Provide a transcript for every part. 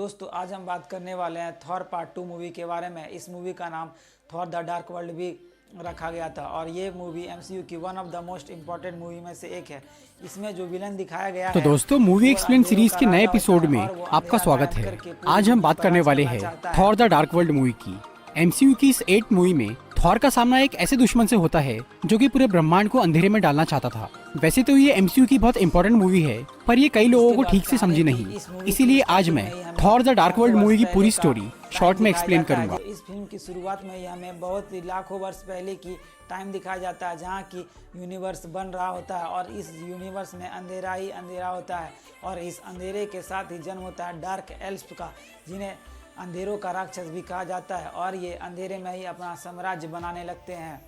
दोस्तों आज हम बात करने वाले हैं थॉर पार्ट 2 मूवी के बारे में। इस मूवी का नाम थॉर द डार्क वर्ल्ड भी रखा गया था और ये मूवी एमसीयू की one of the most important movie में से एक है। इसमें जो विलन दिखाया गया तो दोस्तों मूवी एक्सप्लेन सीरीज के नए एपिसोड में आपका स्वागत है। आज हम बात करने वाले हैं Thor the dark world movie की। एमसीयू की इस 8 मूवी में थॉर का सामना एक ऐसे दुश्मन से होता है जो कि पूरे ब्रह्मांड को अंधेरे में डालना चाहता था। वैसे तो ये एमसीयू की बहुत इंपॉर्टेंट मूवी है, पर ये कई लोगों को ठीक से समझी नहीं। इसीलिए आज मैं Thor the dark world movie की पूरी स्टोरी शॉर्ट में एक्सप्लेन करूंगा। इस फिल्म की शुरुआत में ही हमें बहुत ही लाखों वर्ष पहले की टाइम दिखाया जाता है, जहाँ की यूनिवर्स बन रहा होता है और इस यूनिवर्स में अंधेरा ही अंधेरा होता है और इस अंधेरे के साथ ही जन्म होता है डार्क एल्फ का, जिन्हें अंधेरों का राक्षस भी कहा जाता है और ये अंधेरे में ही अपना साम्राज्य बनाने लगते हैं।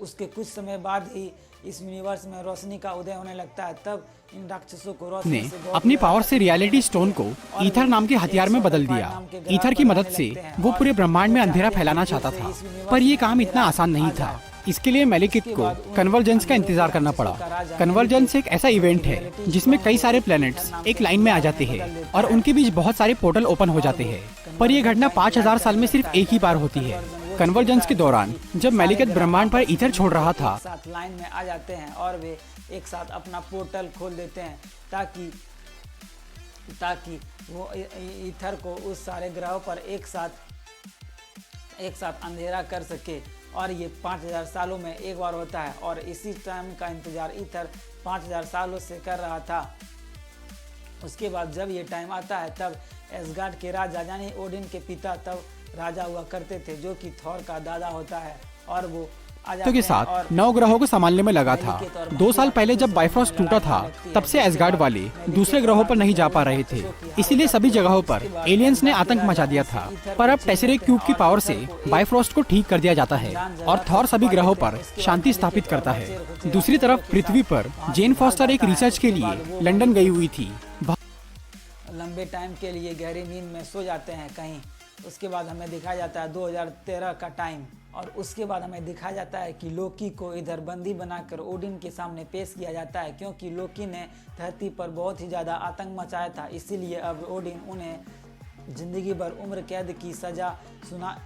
उसके कुछ समय बाद ही इस यूनिवर्स में रोशनी का उदय होने लगता है। तब इन राक्षसों को रोशनी से अपनी पावर से रियलिटी स्टोन को ईथर नाम के हथियार में बदल दिया। ईथर की मदद से वो पूरे ब्रह्मांड में अंधेरा फैलाना चाहता था, पर ये काम इतना आसान नहीं था। इसके लिए मेलिकिथ को कन्वर्जेंस का इंतजार करना पड़ा। कन्वर्जेंस एक ऐसा इवेंट है जिसमें कई सारे प्लैनेट्स एक लाइन में आ जाते हैं और उनके बीच बहुत सारे पोर्टल ओपन हो जाते हैं, पर यह घटना 5000 साल में सिर्फ एक ही बार होती है। कन्वर्जेंस के दौरान जब मेलिकिथ ब्रह्मांड पर ईथर छोड़ रहा था, साथ लाइन में आ जाते हैं और वे एक साथ अपना पोर्टल खोल देते हैं ताकि वो ईथर को उस सारे ग्रहों पर एक साथ अंधेरा कर सके। और ये 5000 सालों में एक बार होता है और इसी टाइम का इंतजार ईथर 5000 सालों से कर रहा था। उसके बाद जब ये टाइम आता है तब एसगार्ड के राजा यानी ओडिन के पिता तब राजा हुआ करते थे, जो कि थॉर का दादा होता है, और वो तो के साथ 9 ग्रहों को संभालने में लगा था। 2 साल पहले जब बाइफ्रॉस्ट टूटा था तब से एसगार्ड वाले दूसरे ग्रहों पर नहीं जा पा रहे थे, इसीलिए सभी जगहों पर एलियंस ने आतंक मचा दिया था। पर अब टेसेरे क्यूब की पावर से बाइफ्रॉस्ट को ठीक कर दिया जाता है और थॉर सभी ग्रहों पर शांति स्थापित करता है। दूसरी तरफ पृथ्वी पर जेन फॉस्टर एक रिसर्च के लिए लंदन गई हुई थी। लंबे टाइम के लिए गहरी नींद में सो जाते हैं कहीं। उसके बाद हमें दिखाया जाता है 2013 का टाइम और उसके बाद हमें दिखाया जाता है कि लोकी को इधर बंदी बनाकर ओडिन के सामने पेश किया जाता है, क्योंकि लोकी ने धरती पर बहुत ही ज़्यादा आतंक मचाया था। इसीलिए अब ओडिन उन्हें जिंदगी भर उम्र कैद की सजा सुना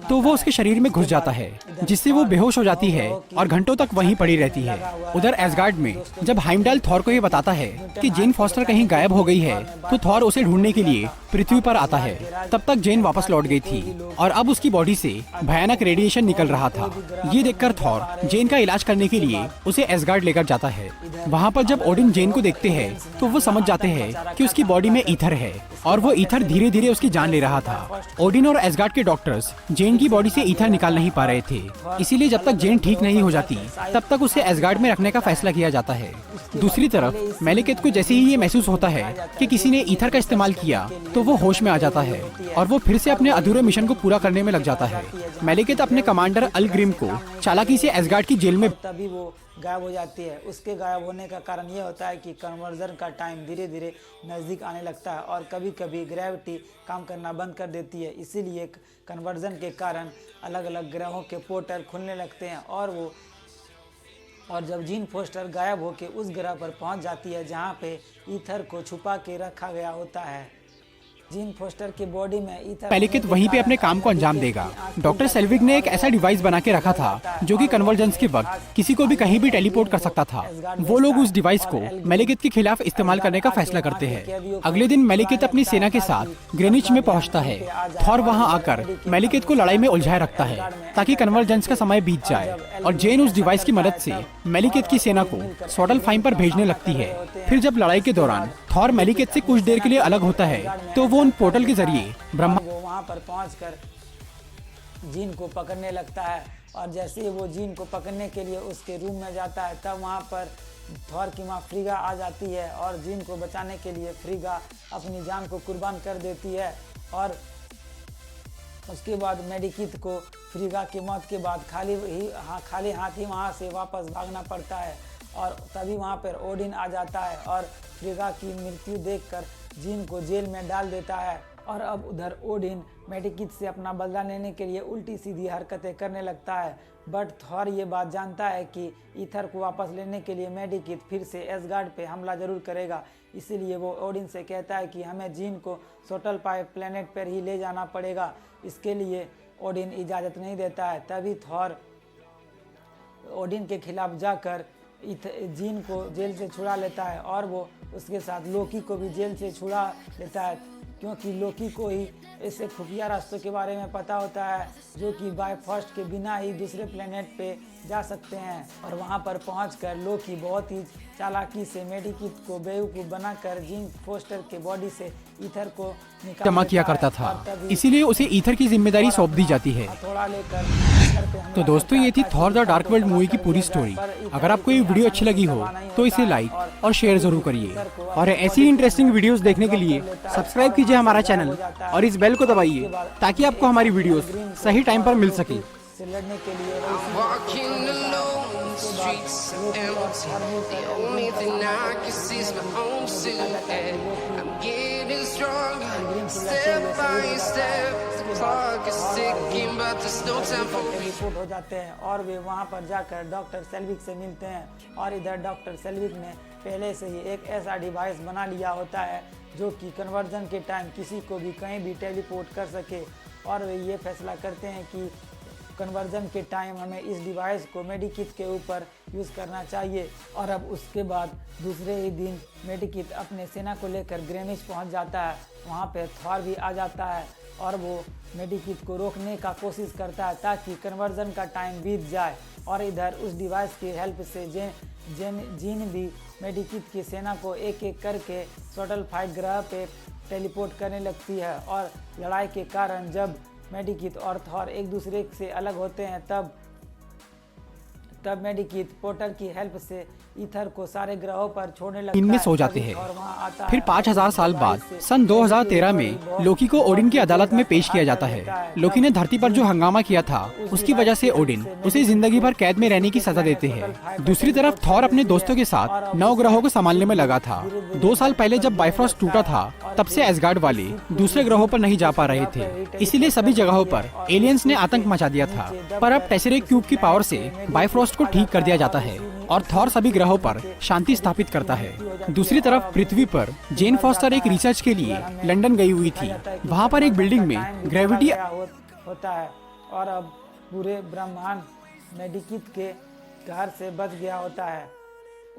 तो वो उसके शरीर में घुस जाता है, जिससे वो बेहोश हो जाती है और घंटों तक वहीं पड़ी रहती है। उधर एसगार्ड में जब हाइमडाल थॉर को ये बताता है कि जेन फॉस्टर कहीं गायब हो गई है, तो थॉर उसे ढूंढने के लिए पृथ्वी पर आता है। तब तक जेन वापस लौट गई थी और अब उसकी बॉडी से भयानक रेडिएशन निकल रहा था। ये देखकर थॉर जेन का इलाज करने के लिए उसे एसगार्ड लेकर जाता है। वहाँ पर जब ओडिन जेन को देखते हैं तो वो समझ जाते हैं कि उसकी बॉडी में ईथर है और वो ईथर धीरे धीरे उसकी जान ले रहा था। ओडिन और एसगार्ड के डॉक्टर्स जेन की बॉडी से ईथर निकाल नहीं पा रहे थे, इसीलिए जब तक जेन ठीक नहीं हो जाती तब तक उसे एसगार्ड में रखने का फैसला किया जाता है। दूसरी तरफ मेलिकिथ को जैसे ही ये महसूस होता है कि किसी ने ईथर का इस्तेमाल किया तो वो होश में आ जाता है और वो फिर से अपने अधूरे मिशन को पूरा करने में लग जाता है। मेलिकिथ अपने कमांडर अलग्रिम को चालाकी से एसगार्ड की जेल में तभी वो गायब हो जाती है। उसके गायब होने का कारण ये होता है कि कन्वर्जन का टाइम धीरे धीरे नज़दीक आने लगता है और कभी कभी ग्रेविटी काम करना बंद कर देती है। इसीलिए कन्वर्जन के कारण अलग अलग ग्रहों के पोर्टल खुलने लगते हैं और जब जीन फोस्टर गायब होकर उस ग्रह पर पहुंच जाती है जहां पे ईथर को छुपा के रखा गया होता है। जीन फोस्टर की बॉडी में ईथर मेलिकिथ वहीं पे अपने काम को अंजाम देगा। डॉक्टर सेल्विग ने एक ऐसा डिवाइस बना के रखा था जो कि कन्वर्जेंस के वक्त किसी को भी कहीं भी टेलीपोर्ट कर सकता था। वो लोग उस डिवाइस को मेलिकिथ के खिलाफ इस्तेमाल करने का फैसला करते हैं। अगले दिन मेलिकिथ अपनी सेना के साथ ग्रेनिच में पहुंचता है। थॉर वहां आकर मेलिकिथ को लड़ाई में उलझाए रखता है ताकि कन्वर्जेंस का समय बीत जाए और जेन उस डिवाइस की मदद से मेलिकिथ की सेना को स्वाडलफाइम पर भेजने लगती है। फिर जब लड़ाई के दौरान थॉर मेलिकिथ से कुछ देर के लिए अलग होता है तो वो उन पोर्टल के जरिए वहां पर पहुंचकर जीन को पकड़ने लगता है और जैसे ही वो जीन को पकड़ने के लिए उसके रूम में जाता है तब वहां पर थॉर की माँ फ्रीगा आ जाती है और जीन को बचाने के लिए फ्रीगा अपनी जान को कुर्बान कर देती है। और उसके बाद मेलिकिथ को फ्रीगा की मौत के बाद खाली हाथ ही वहाँ से वापस भागना पड़ता है और तभी वहाँ पर ओडिन आ जाता है और फ्रीगा की मृत्यु देखकर जीन को जेल में डाल देता है। और अब उधर ओडिन मेलिकिथ से अपना बदला लेने के लिए उल्टी सीधी हरकतें करने लगता है, बट थॉर ये बात जानता है कि ईथर को वापस लेने के लिए मेलिकिथ फिर से एसगार्ड पे हमला जरूर करेगा। इसीलिए वो ओडिन से कहता है कि हमें जीन को शटल प्लेनेट पर ही ले जाना पड़ेगा। इसके लिए ओडिन इजाज़त नहीं देता है। तभी थॉर ओडिन के खिलाफ जाकर जीन को जेल से छुड़ा लेता है और वो उसके साथ लोकी को भी जेल से छुड़ा लेता है, क्योंकि लोकी को ही ऐसे खुफिया रास्तों के बारे में पता होता है जो कि बायफॉस्ट के बिना ही दूसरे प्लेनेट पे जा सकते हैं। और वहां पर पहुंचकर लोकी बहुत ही चालाकी से मेडिकिट को बेवकूफ़ बनाकर जीन फोस्टर के बॉडी से ईथर को जमा किया करता था, इसीलिए उसे ईथर की जिम्मेदारी सौंप दी जाती है। तो दोस्तों, ये थी Thor the dark world movie की पूरी स्टोरी। अगर आपको ये वीडियो अच्छी लगी हो तो इसे लाइक और शेयर जरूर करिए, और ऐसी इंटरेस्टिंग वीडियोस देखने के लिए सब्सक्राइब कीजिए हमारा चैनल और इस बेल को दबाइए ताकि आपको हमारी वीडियोस सही टाइम पर मिल सके। से लड़ने के लिए रिपोर्ट हो जाते हैं और वे वहां पर जाकर डॉक्टर सेल्विक से मिलते हैं। और इधर डॉक्टर सेल्विक ने पहले से ही एक ऐसा डिवाइस बना लिया होता है जो कि कन्वर्जन के टाइम किसी को भी कहीं भी टेलीपोर्ट कर सके। और वे ये फैसला करते हैं कि कन्वर्जन के टाइम हमें इस डिवाइस को मेडिकिट के ऊपर यूज़ करना चाहिए। और अब उसके बाद दूसरे ही दिन मेडिकिट अपने सेना को लेकर ग्रेनिश पहुंच जाता है। वहां पे थॉर भी आ जाता है और वो मेडिकिट को रोकने का कोशिश करता है ताकि कन्वर्जन का टाइम बीत जाए। और इधर उस डिवाइस की हेल्प से जीन भी मेडिकिट की सेना को एक एक करके शटल फाइट ग्रह पे टेलीपोर्ट करने लगती है। और लड़ाई के कारण जब मेडिकिट और थॉर एक दूसरे से अलग होते हैं तब मेडिकिट पोर्टल की हेल्प से ईथर को सारे ग्रहों पर छोड़ने लगता है। इनमें सो जाते हैं। फिर 5000 साल बाद सन 2013 में लोकी को ओडिन की अदालत में पेश किया जाता है। लोकी ने धरती पर जो हंगामा किया था उसकी वजह से ओडिन उसे जिंदगी भर कैद में रहने की सजा देते हैं। दूसरी तरफ थॉर अपने दोस्तों के साथ 9 ग्रहों को संभालने में लगा था। 2 साल पहले जब बायफॉस्ट टूटा था तब से एसगार्ड वाले दूसरे ग्रहों पर नहीं जा पा रहे थे, इसीलिए सभी जगहों पर एलियंस ने आतंक मचा दिया था। पर अब टेसेरेक्ट क्यूब की पावर से बायफॉस्ट को ठीक कर दिया जाता है और थॉर सभी ग्रहों पर शांति स्थापित करता है। दूसरी तरफ पृथ्वी पर जेन फॉस्टर एक रिसर्च के लिए लंदन गई हुई थी। वहाँ पर एक बिल्डिंग में ग्रेविटी होता है और अब पूरे ब्रह्मांड मेडिकिट के घर से बच गया होता है।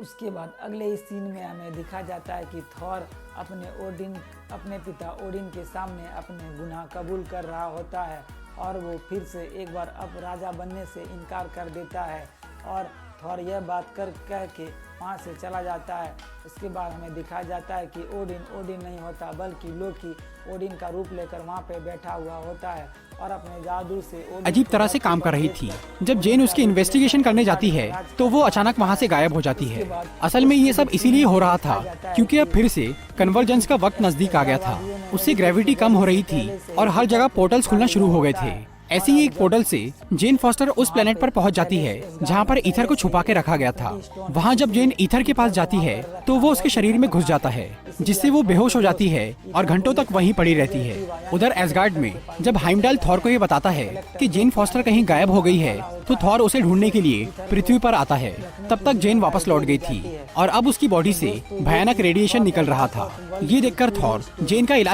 उसके बाद अगले इस सीन में हमें दिखा जाता है कि थॉर अपने पिता ओडिन के सामने अपने गुनाह कबूल कर रहा होता है और वो फिर से एक बार अब राजा बनने से इनकार कर देता है। और थॉर यह बात कह के वहाँ से चला जाता है। उसके बाद हमें दिखाया जाता है कि ओडिन नहीं होता बल्कि लोकी ओडिन का रूप लेकर वहाँ पे बैठा हुआ होता है और अपने जादू से अजीब तरह से काम कर रही थी। जब जेन उसकी इन्वेस्टिगेशन करने जाती है तो वो अचानक वहाँ से गायब हो जाती है। असल में ये सब इसीलिए हो रहा था क्योंकि अब फिर से कन्वर्जेंस का वक्त नजदीक आ गया था। उससे ग्रेविटी कम हो रही थी और हर जगह पोर्टल्स खुलना शुरू हो गए थे। ऐसी ही एक पोर्टल से जेन फॉस्टर उस प्लेनेट पर पहुंच जाती है जहां पर ईथर को छुपा के रखा गया था। वहां जब जेन ईथर के पास जाती है तो वो उसके शरीर में घुस जाता है, जिससे वो बेहोश हो जाती है और घंटों तक वहीं पड़ी रहती है। उधर एसगार्ड में जब हाइमडाल थॉर को ये बताता है कि जेन फॉस्टर कहीं गायब हो गई है तो थॉर उसे ढूंढने के लिए पृथ्वी पर आता है। तब तक जेन वापस लौट गई थी और अब उसकी बॉडी से भयानक रेडिएशन निकल रहा था। ये देखकर थॉर जेन का इलाज